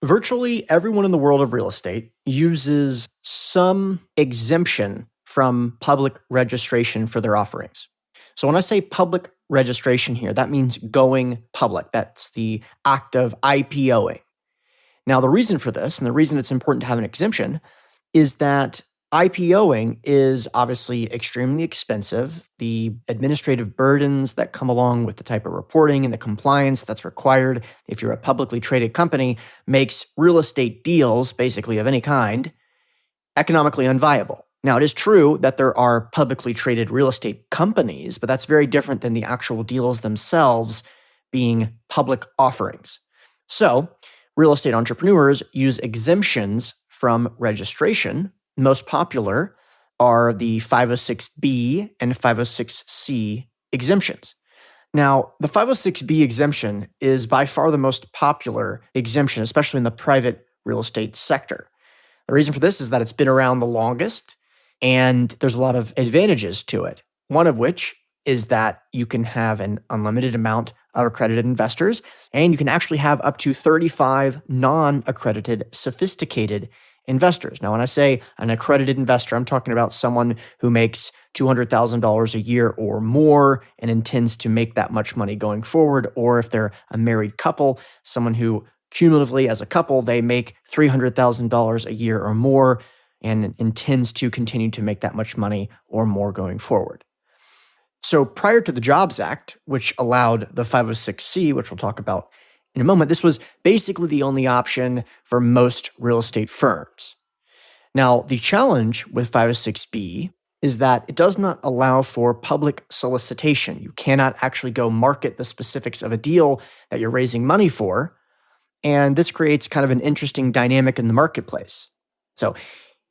Virtually everyone in the world of real estate uses some exemption from public registration for their offerings. So when I say public registration here, that means going public. That's the act of IPOing. Now, the reason for this, and the reason it's important to have an exemption, is that IPOing is obviously extremely expensive. The administrative burdens that come along with the type of reporting and the compliance that's required if you're a publicly traded company makes real estate deals, basically of any kind, economically unviable. Now, it is true that there are publicly traded real estate companies, but that's very different than the actual deals themselves being public offerings. So, real estate entrepreneurs use exemptions from registration. Most popular are the 506B and 506C exemptions. Now, the 506B exemption is by far the most popular exemption, especially in the private real estate sector. The reason for this is that it's been around the longest, and there's a lot of advantages to it. One of which is that you can have an unlimited amount of accredited investors, and you can actually have up to 35 non-accredited sophisticated investors. Now, when I say an accredited investor, I'm talking about someone who makes $200,000 a year or more and intends to make that much money going forward. Or if they're a married couple, someone who cumulatively as a couple, they make $300,000 a year or more and intends to continue to make that much money or more going forward. So prior to the Jobs Act, which allowed the 506C, which we'll talk about in a moment, this was basically the only option for most real estate firms. Now, the challenge with 506B is that it does not allow for public solicitation. You cannot actually go market the specifics of a deal that you're raising money for, and this creates kind of an interesting dynamic in the marketplace. So,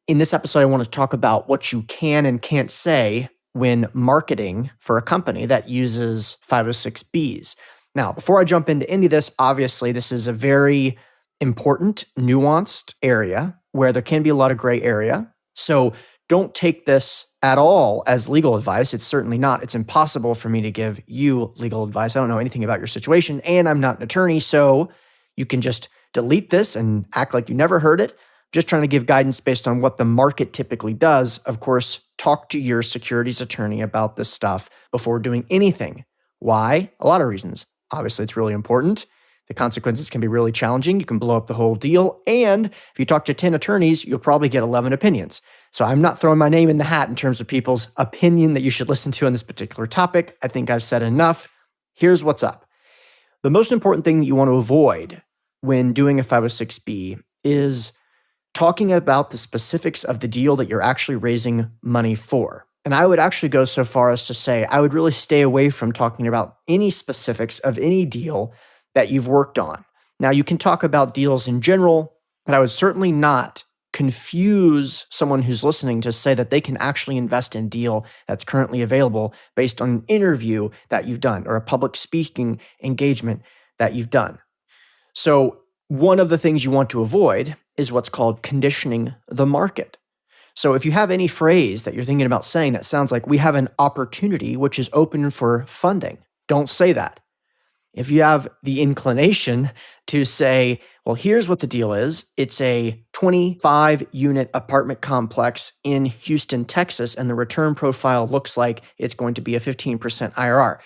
in this episode, I want to talk about what you can and can't say when marketing for a company that uses 506Bs. Now, before I jump into any of this, obviously, this is a very important, nuanced area where there can be a lot of gray area. So don't take this at all as legal advice. It's certainly not. It's impossible for me to give you legal advice. I don't know anything about your situation, and I'm not an attorney, so you can just delete this and act like you never heard it. Just trying to give guidance based on what the market typically does. Of course, talk to your securities attorney about this stuff before doing anything. Why? A lot of reasons. Obviously, it's really important. The consequences can be really challenging. You can blow up the whole deal. And if you talk to 10 attorneys, you'll probably get 11 opinions. So I'm not throwing my name in the hat in terms of people's opinion that you should listen to on this particular topic. I think I've said enough. Here's what's up. The most important thing that you want to avoid when doing a 506B is talking about the specifics of the deal that you're actually raising money for. And I would actually go so far as to say I would really stay away from talking about any specifics of any deal that you've worked on. Now, you can talk about deals in general, but I would certainly not confuse someone who's listening to say that they can actually invest in a deal that's currently available based on an interview that you've done or a public speaking engagement that you've done. So one of the things you want to avoid is what's called conditioning the market. So if you have any phrase that you're thinking about saying that sounds like we have an opportunity which is open for funding, don't say that. If you have the inclination to say, well, here's what the deal is. It's a 25-unit apartment complex in Houston, Texas, and the return profile looks like it's going to be a 15% IRR.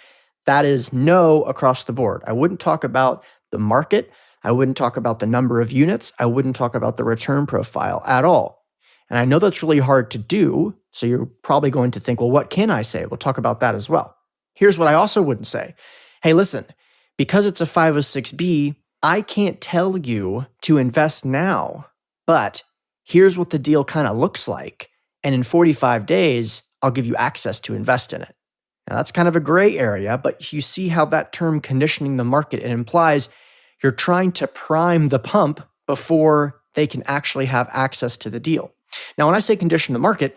That is no across the board. I wouldn't talk about the market. I wouldn't talk about the number of units. I wouldn't talk about the return profile at all. And I know that's really hard to do, so you're probably going to think, well, what can I say? We'll talk about that as well. Here's what I also wouldn't say. Hey, listen, because it's a 506B, I can't tell you to invest now, but here's what the deal kind of looks like. And in 45 days, I'll give you access to invest in it. Now, that's kind of a gray area, but you see how that term conditioning the market, it implies you're trying to prime the pump before they can actually have access to the deal. Now, when I say condition the market,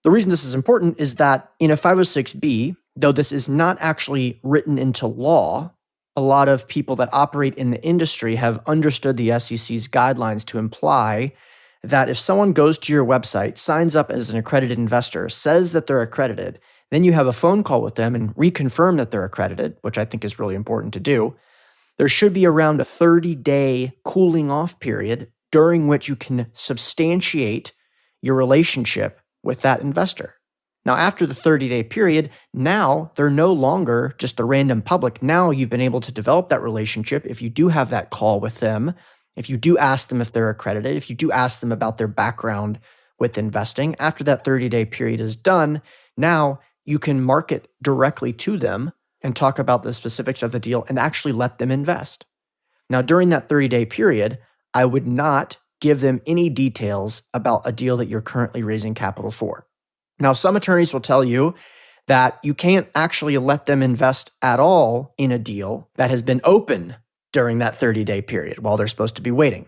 the reason this is important is that in a 506B, though this is not actually written into law, a lot of people that operate in the industry have understood the SEC's guidelines to imply that if someone goes to your website, signs up as an accredited investor, says that they're accredited, then you have a phone call with them and reconfirm that they're accredited, which I think is really important to do. there should be around a 30-day cooling off period during which you can substantiate your relationship with that investor. Now, after the 30-day period, now they're no longer just the random public. Now you've been able to develop that relationship. If you do have that call with them, if you do ask them if they're accredited, if you do ask them about their background with investing, after that 30-day period is done, now you can market directly to them and talk about the specifics of the deal and actually let them invest. Now, during that 30-day period, I would not give them any details about a deal that you're currently raising capital for. Now, some attorneys will tell you that you can't actually let them invest at all in a deal that has been open during that 30-day period while they're supposed to be waiting.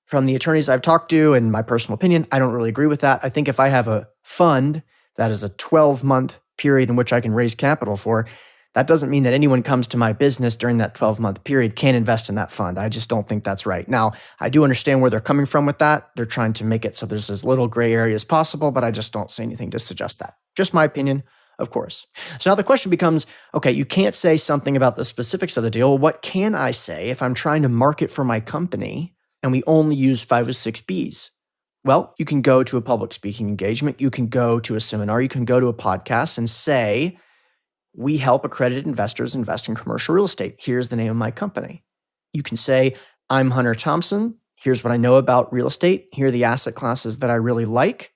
From the attorneys I've talked to, in my personal opinion, I don't really agree with that. I think if I have a fund that is a 12-month period in which I can raise capital for, that doesn't mean that anyone comes to my business during that 12-month period can't invest in that fund. I just don't think that's right. Now, I do understand where they're coming from with that. They're trying to make it so there's as little gray area as possible, but I just don't say anything to suggest that. Just my opinion, of course. So now the question becomes, okay, you can't say something about the specifics of the deal. What can I say if I'm trying to market for my company and we only use 506Bs? Well, you can go to a public speaking engagement. You can go to a seminar. You can go to a podcast and say, we help accredited investors invest in commercial real estate. Here's the name of my company. You can say, I'm Hunter Thompson. Here's what I know about real estate. Here are the asset classes that I really like.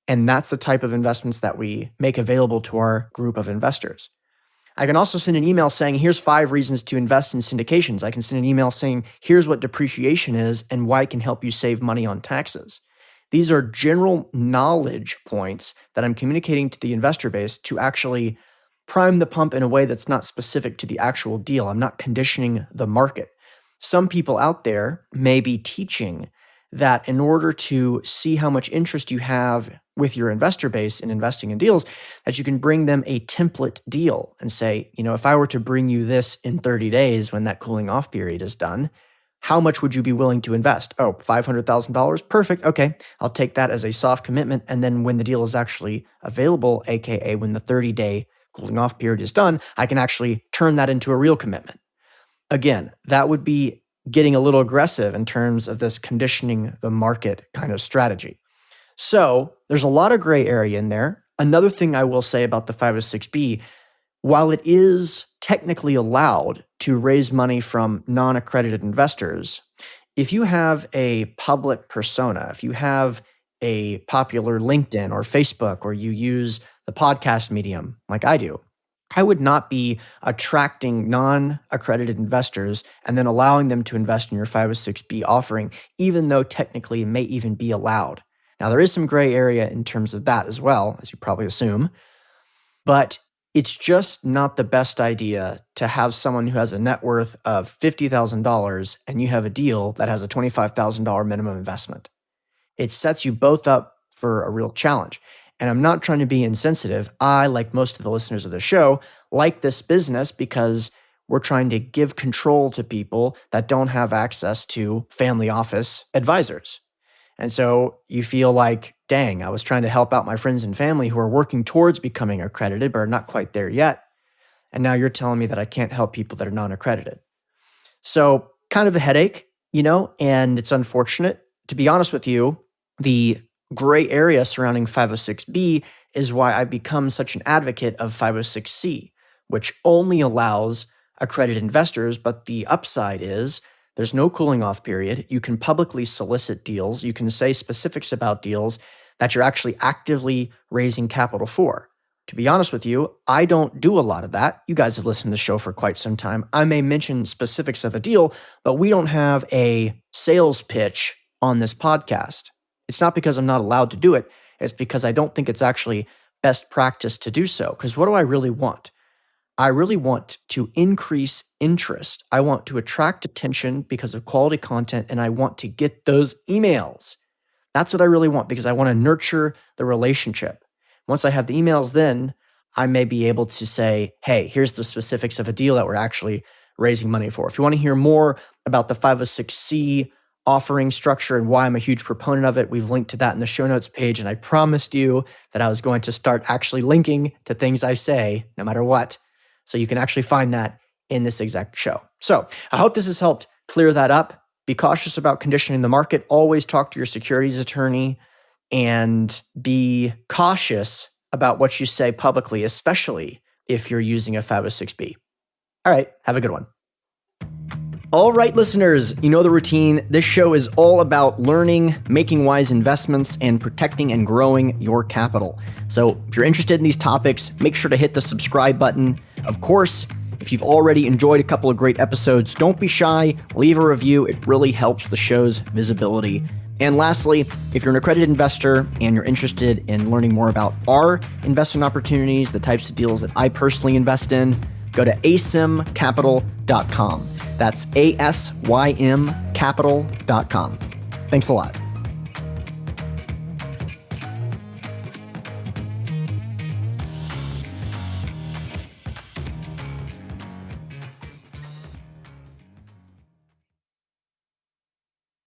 And that's the type of investments that we make available to our group of investors. I can also send an email saying, here's 5 reasons to invest in syndications. I can send an email saying, here's what depreciation is and why it can help you save money on taxes. These are general knowledge points that I'm communicating to the investor base to actually prime the pump in a way that's not specific to the actual deal. I'm not conditioning the market. Some people out there may be teaching that in order to see how much interest you have with your investor base in investing in deals, that you can bring them a template deal and say, if I were to bring you this in 30 days when that cooling off period is done, how much would you be willing to invest? Oh, $500,000? Perfect. Okay, I'll take that as a soft commitment. And then when the deal is actually available, aka when the 30-day cooling off period is done, I can actually turn that into a real commitment. Again, that would be getting a little aggressive in terms of this conditioning the market kind of strategy. So there's a lot of gray area in there. Another thing I will say about the 506B, while it is technically allowed to raise money from non-accredited investors, if you have a public persona, if you have a popular LinkedIn or Facebook, or you use the podcast medium like I do, I would not be attracting non-accredited investors and then allowing them to invest in your 506B offering, even though technically it may even be allowed. Now, there is some gray area in terms of that as well, as you probably assume, but it's just not the best idea to have someone who has a net worth of $50,000 and you have a deal that has a $25,000 minimum investment. It sets you both up for a real challenge. And I'm not trying to be insensitive. I, like most of the listeners of the show, like this business because we're trying to give control to people that don't have access to family office advisors. And so you feel like, dang, I was trying to help out my friends and family who are working towards becoming accredited, but are not quite there yet. And now you're telling me that I can't help people that are non-accredited. So kind of a headache, and it's unfortunate. To be honest with you, the gray area surrounding 506B is why I've become such an advocate of 506C, which only allows accredited investors, but the upside is there's no cooling off period. You can publicly solicit deals. You can say specifics about deals that you're actually actively raising capital for. To be honest with you, I don't do a lot of that. You guys have listened to the show for quite some time. I may mention specifics of a deal, but we don't have a sales pitch on this podcast. It's not because I'm not allowed to do it. It's because I don't think it's actually best practice to do so. Because what do I really want? I really want to increase interest. I want to attract attention because of quality content, and I want to get those emails. That's what I really want because I want to nurture the relationship. Once I have the emails, then I may be able to say, hey, here's the specifics of a deal that we're actually raising money for. If you want to hear more about the 506C offering structure and why I'm a huge proponent of it, we've linked to that in the show notes page. And I promised you that I was going to start actually linking to things I say, no matter what. So you can actually find that in this exact show. So I hope this has helped clear that up. Be cautious about conditioning the market. Always talk to your securities attorney and be cautious about what you say publicly, especially if you're using a 506B. All right, have a good one. All right, listeners, you know the routine. This show is all about learning, making wise investments, and protecting and growing your capital. So if you're interested in these topics, make sure to hit the subscribe button. Of course, if you've already enjoyed a couple of great episodes, don't be shy, leave a review. It really helps the show's visibility. And lastly, if you're an accredited investor and you're interested in learning more about our investment opportunities, the types of deals that I personally invest in, go to asymcapital.com. That's ASYMcapital.com. Thanks a lot.